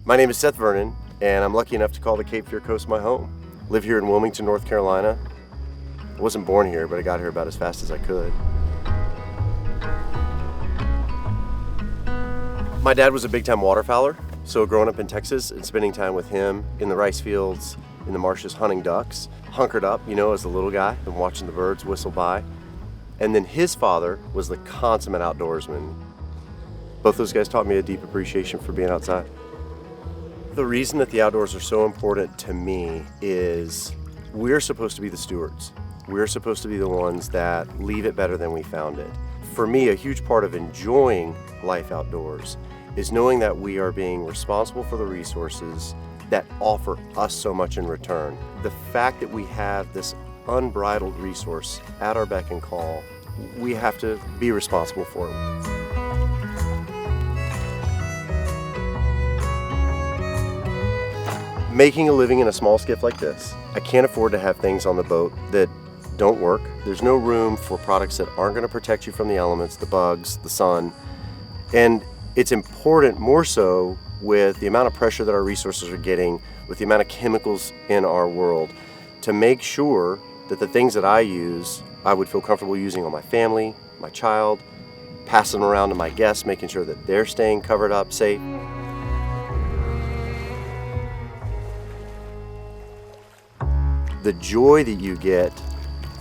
My name is Seth Vernon, and I'm lucky enough to call the Cape Fear Coast my home. Live here in Wilmington, North Carolina. I wasn't born here, but I got here about as fast as I could. My dad was a big-time waterfowler, so growing up in Texas and spending time with him in the rice fields, in the marshes hunting ducks, hunkered up, as a little guy and watching the birds whistle by. And then his father was the consummate outdoorsman. Both those guys taught me a deep appreciation for being outside. The reason that the outdoors are so important to me is we're supposed to be the stewards. We're supposed to be the ones that leave it better than we found it. For me, a huge part of enjoying life outdoors is knowing that we are being responsible for the resources that offer us so much in return. The fact that we have this unbridled resource at our beck and call, we have to be responsible for it. Making a living in a small skiff like this, I can't afford to have things on the boat that don't work. There's no room for products that aren't going to protect you from the elements, the bugs, the sun. And it's important more so with the amount of pressure that our resources are getting, with the amount of chemicals in our world, to make sure that the things that I use, I would feel comfortable using on my family, my child, passing them around to my guests, making sure that they're staying covered up, safe. The joy that you get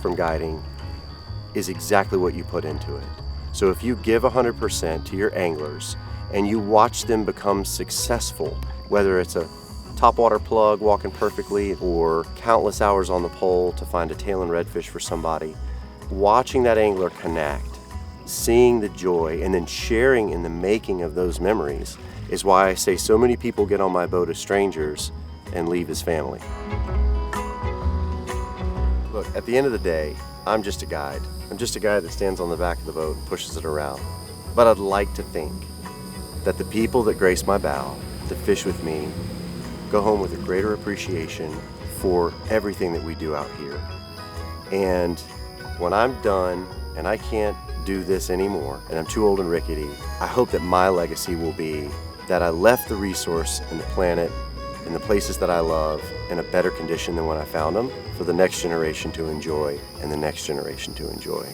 from guiding is exactly what you put into it. So if you give 100% to your anglers and you watch them become successful, whether it's a topwater plug walking perfectly or countless hours on the pole to find a tail and redfish for somebody, watching that angler connect, seeing the joy, and then sharing in the making of those memories is why I say so many people get on my boat as strangers and leave as family. Look, at the end of the day, I'm just a guide. I'm just a guy that stands on the back of the boat and pushes it around. But I'd like to think that the people that grace my bow, that fish with me, go home with a greater appreciation for everything that we do out here. And when I'm done and I can't do this anymore, and I'm too old and rickety, I hope that my legacy will be that I left the resource and the planet and the places that I love in a better condition than when I found them for the next generation to enjoy and the next generation to enjoy.